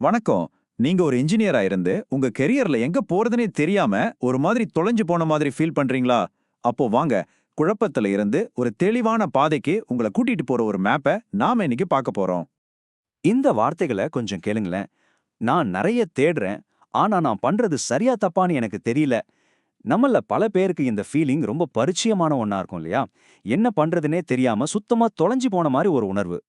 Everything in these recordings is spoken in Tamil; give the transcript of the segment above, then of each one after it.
வணக்கம். நீங்க ஒரு இன்ஜினியரா இருந்து உங்க கெரியர்ல எங்க போறதுனே தெரியாம ஒரு மாதிரி தொலைஞ்சு போன மாதிரி ஃபீல் பண்றீங்களா? அப்போ வாங்க, குழப்பத்துல இருந்து ஒரு தெளிவான பாதைக்கு உங்கள கூட்டிட்டு போற ஒரு மேப்ப நாம இன்னைக்கு பார்க்க போறோம். இந்த வார்த்தைகள கொஞ்சம் கேளுங்களேன். நான் நெறைய தேடுறேன். ஆனா நான் பண்றது சரியா தப்பான்னு எனக்கு தெரியல. நம்மள பல பேருக்கு இந்த ஃபீலிங் ரொம்ப பரிச்சயமான ஒண்ணா இருக்கும் இல்லையா? என்ன பண்றதுன்னே தெரியாம சுத்தமா தொலைஞ்சு போன மாரி ஒரு உணர்வு.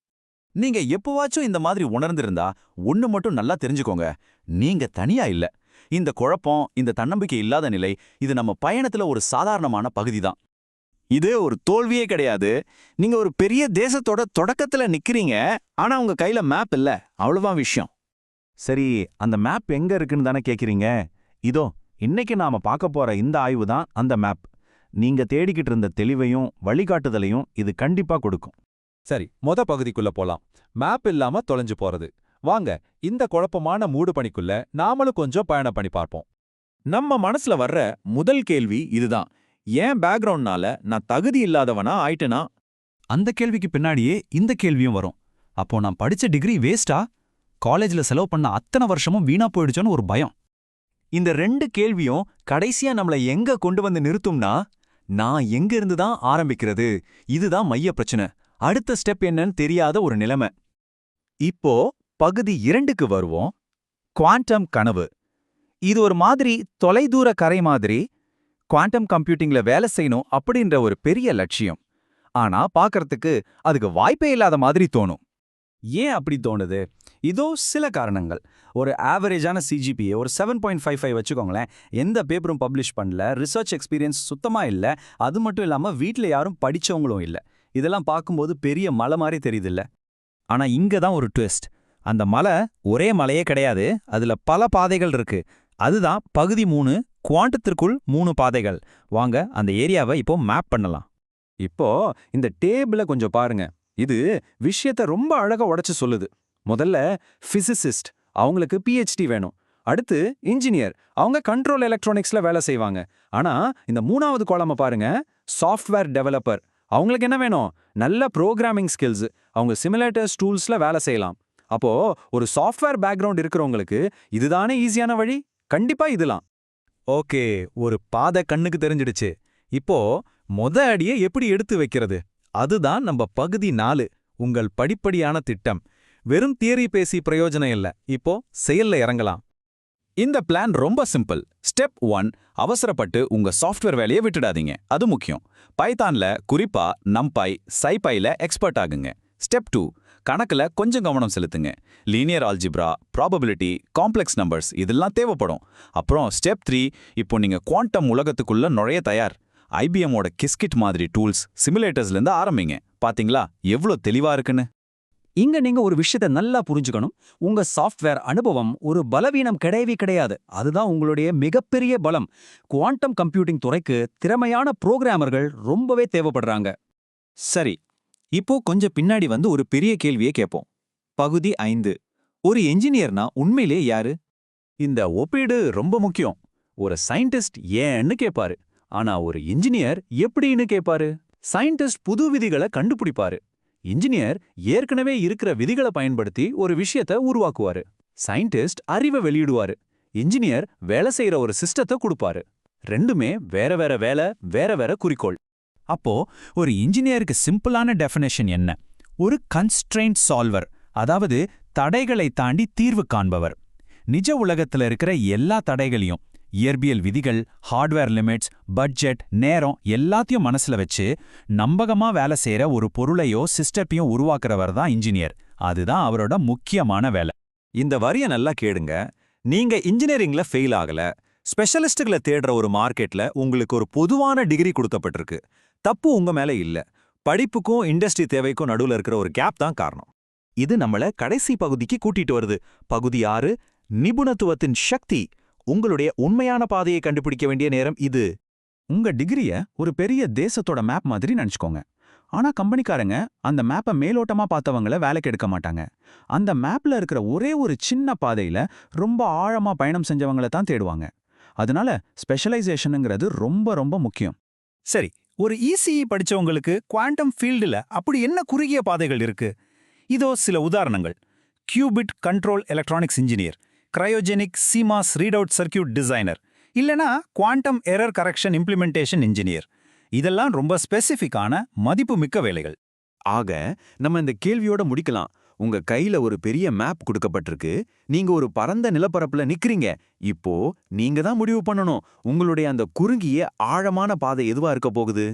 நீங்க எப்பவாச்சும் இந்த மாதிரி உணர்ந்திருந்தா, ஒண்ணு மட்டும் நல்லா தெரிஞ்சுக்கோங்க. நீங்க தனியா இல்ல. இந்த குழப்பம், இந்த தன்னம்பிக்கை இல்லாத நிலை, இது நம்ம பயணத்துல ஒரு சாதாரணமான பகுதி தான். இது ஒரு தோல்வியே கிடையாது. நீங்க ஒரு பெரிய தேசத்தோட தொடக்கத்துல நிக்கிறீங்க. ஆனா உங்க கையில மேப் இல்ல. அவ்வளவுதான் விஷயம். சரி, அந்த மேப் எங்க இருக்குன்னு தானே கேக்குறீங்க? இதோ, இன்னைக்கு நாம பார்க்க போற இந்த ஆய்வு தான் அந்த மேப். நீங்க தேடிக்கிட்டு இருந்த தெளிவையும் வழிகாட்டுதலையும் இது கண்டிப்பா கொடுக்கும். சரி, பகுதிக்குள்ள போலாம். மேப் இல்லாம தொலைஞ்சு போறது. வாங்க, இந்த குழப்பமான மூடு பணிக்குள்ள நாமளும் கொஞ்சம் பயணம் பண்ணி பார்ப்போம். நம்ம மனசுல வர்ற முதல் கேள்வி இதுதான். ஏன் பேக்ரவுண்ட்னால நான் தகுதி இல்லாதவனா ஆயிட்டேனா? அந்த கேள்விக்கு பின்னாடியே இந்த கேள்வியும் வரும். அப்போ நான் படிச்ச டிகிரி வேஸ்டா? காலேஜ்ல செலவு பண்ண அத்தனை வருஷமும் வீணா போயிடுச்சோன்னு ஒரு பயம். இந்த 2 கேள்வியும் கடைசியா நம்மள எங்க கொண்டு வந்து நிறுத்தும்னா, நான் எங்க இருந்து தான் ஆரம்பிக்கிறது? இதுதான் மைய பிரச்சனை. அடுத்த ஸ்டெப் என்னன்னு தெரியாத ஒரு நிலைமை. இப்போ பகுதி 2க்கு வருவோம். குவாண்டம் கனவு. இது ஒரு மாதிரி தொலைதூர கரை மாதிரி. குவாண்டம் கம்ப்யூட்டிங்ல வேலை செய்யணும் அப்படின்ற ஒரு பெரிய லட்சியம். ஆனா பார்க்கறதுக்கு அதுக்கு வாய்ப்பே இல்லாத மாதிரி தோணும். ஏன் அப்படி தோணுது? இதோ சில காரணங்கள். ஒரு ஆவரேஜான சிஜிபிஏ ஒரு 7.55 வச்சுக்கோங்களேன். எந்த பேப்பரும் பப்ளிஷ் பண்ணல, ரிசர்ச் எக்ஸ்பீரியன்ஸ் சுத்தமா இல்ல. அது மட்டும் இல்லாம வீட்ல யாரும் படிச்சவங்களும் இல்ல. இதெல்லாம் பார்க்கும்போது பெரிய மலை மாதிரி தெரியுதுல்ல. ஆனா இங்க தான் ஒரு ட்விஸ்ட். அந்த மலை ஒரே மலையே கிடையாது. அதுல பல பாதைகள் இருக்கு. அதுதான் பகுதி 3, குவாண்டத்திற்குள் 3 பாதைகள். வாங்க அந்த ஏரியாவை இப்போ மேப் பண்ணலாம். இப்போ இந்த டேபிள கொஞ்சம் பாருங்க. இது விஷயத்த ரொம்ப அழகா உடைச்சு சொல்லுது. முதல்ல பிசிசிஸ்ட், அவங்களுக்கு பிஹெச்டி வேணும். அடுத்து இன்ஜினியர், அவங்க கண்ட்ரோல் எலக்ட்ரானிக்ஸ்ல வேலை செய்வாங்க. ஆனா இந்த 3வது காலம பாருங்க, சாஃப்ட்வேர் டெவலப்பர். அவங்களுக்கு என்ன வேணும்? நல்ல ப்ரோக்ராமிங் ஸ்கில்ஸ். அவங்க சிமுலேட்டர்ஸ் டூல்ஸ்ல வேலை செய்யலாம். அப்போ ஒரு சாஃப்ட்வேர் பேக்ரவுண்ட் இருக்கிறவங்களுக்கு இதுதானே ஈஸியான வழி? கண்டிப்பா இதுலாம். ஓகே, ஒரு பாதை கண்ணுக்கு தெரிஞ்சிடுச்சு. இப்போ அடியை எப்படி எடுத்து வைக்கிறது? அதுதான் நம்ம பகுதி 4, உங்கள் படிப்படியான திட்டம். வெறும் தியரி பேசி பிரயோஜனம் இல்ல. இப்போ செயல்ல இறங்கலாம். இந்த பிளான் ரொம்ப சிம்பிள். ஸ்டெப் 1, அவசரப்பட்டு உங்க சாஃப்ட்வேர் வேலையை விட்டுடாதீங்க. அது முக்கியம். பைத்தான்ல குறிப்பா நம்பை, சைபைல எக்ஸ்பர்ட் ஆகுங்க. ஸ்டெப் 2, கணக்குல கொஞ்சம் கவனம் செலுத்துங்க. Linear algebra, probability, complex numbers இதெல்லாம் தேவைப்படும். அப்புறம் ஸ்டெப் 3, இப்போ நீங்க குவாண்டம் உலகத்துக்குள்ள நுழைய தயார். ஐபிஎம்மோட கிஸ்கிட் மாதிரி டூல்ஸ், சிமுலேட்டர்ஸ்லேருந்து ஆரம்பிங்க. பாத்தீங்களா எவ்வளோ தெளிவா இருக்குன்னு? இங்க நீங்க ஒரு விஷயத்தை நல்லா புரிஞ்சுக்கணும். உங்க சாஃப்ட்வேர் அனுபவம் ஒரு பலவீனம் கிடையவே கிடையாது. அதுதான் உங்களுடைய மிகப்பெரிய பலம். குவாண்டம் கம்ப்யூட்டிங் துறைக்கு திறமையான புரோகிராமர்கள் ரொம்பவே தேவைப்படுறாங்க. சரி, இப்போ கொஞ்சம் பின்னாடி வந்து ஒரு பெரிய கேள்வியை கேட்போம். பகுதி 5, ஒரு என்ஜினியர்னா உண்மையிலே யாரு? இந்த ஒப்பீடு ரொம்ப முக்கியம். ஒரு சயின்டிஸ்ட் ஏன்னு கேட்பாரு. ஆனா ஒரு இன்ஜினியர் எப்படின்னு கேட்பாரு. சயின்டிஸ்ட் புது விதிகளை கண்டுபிடிப்பாரு. இன்ஜினியர் ஏற்கனவே இருக்கிற விதிகளை பயன்படுத்தி ஒரு விஷயத்தை உருவாக்குவாரு. சயின்டிஸ்ட் அறிவை வெளியிடுவாரு. இன்ஜினியர் வேலை செய்யற ஒரு சிஸ்டத்தை கொடுப்பாரு. ரெண்டுமே வேற வேற வேலை, வேற வேற குறிக்கோள். அப்போ ஒரு இன்ஜினியருக்கு சிம்பிளான டெஃபினேஷன் என்ன? ஒரு கன்ஸ்ட்ரெயின்ட் சால்வர், அதாவது தடைகளை தாண்டி தீர்வு காண்பவர். நிஜ உலகத்துல இருக்கிற எல்லா தடைகளையும், இயற்பியல் விதிகள், ஹார்ட்வேர் லிமிட்ஸ், பட்ஜெட், நேரம் எல்லாத்தையும் மனசுல வச்சு நம்பகமா வேலை செய்யற ஒரு பொருளையோ சிஸ்டத்தையும் உருவாக்குறவர் தான் இன்ஜினியர். அதுதான் அவரோட முக்கியமான வேலை. இந்த வரிய நல்லா கேளுங்க. நீங்க இன்ஜினியரிங்ல ஃபெயில் ஆகல. ஸ்பெஷலிஸ்டுகளை தேடுற ஒரு மார்க்கெட்ல உங்களுக்கு ஒரு பொதுவான டிகிரி கொடுக்கப்பட்டிருக்கு. தப்பு உங்க மேல இல்ல. படிப்புக்கும் இண்டஸ்ட்ரி தேவைக்கும் நடுவுல இருக்கிற ஒரு கேப் தான் காரணம். இது நம்மள கடைசி பகுதிக்கு கூட்டிட்டு வருது. பகுதி 6, நிபுணத்துவத்தின் சக்தி. உங்களுடைய உண்மையான பாதையை கண்டுபிடிக்க வேண்டிய நேரம் இது. உங்க டிகிரிய ஒரு பெரிய தேசத்தோட மேப் மாதிரி நினைச்சுக்கோங்க. ஆனா கம்பெனிக்காரங்க அந்த மேப்பை மேலோட்டமா பார்த்தவங்கள வேலைக்கு எடுக்க மாட்டாங்க. அந்த மேப்ல இருக்கிற ஒரே ஒரு சின்ன பாதையில ரொம்ப ஆழமா பயணம் செஞ்சவங்கள தான் தேடுவாங்க. அதனால ஸ்பெஷலைசேஷனுங்கிறது ரொம்ப ரொம்ப முக்கியம். சரி, ஒரு இசிஇ படிச்சவங்களுக்கு குவாண்டம் ஃபீல்டுல அப்படி என்ன குறுகிய பாதைகள் இருக்கு? இதோ சில உதாரணங்கள். Qubit control electronics engineer, cryogenic CMOS readout circuit designer, இல்லனா quantum error correction implementation engineer. இதெல்லாம் ரொம்ப ஸ்பெசிஃபிக்கான மதிப்புமிக்க வேலைகள். ஆக நம்ம இந்த கேள்வியோட முடிக்கலாம். உங்க கையில ஒரு பெரிய மேப் கொடுக்கப்பட்டிருக்கு. நீங்க ஒரு பரந்த நிலப்பரப்புல நிக்கிறீங்க. இப்போ நீங்க தான் முடிவு பண்ணணும். உங்களுடைய அந்த குறுகிய ஆழமான பாதை எதுவா இருக்க போகுது?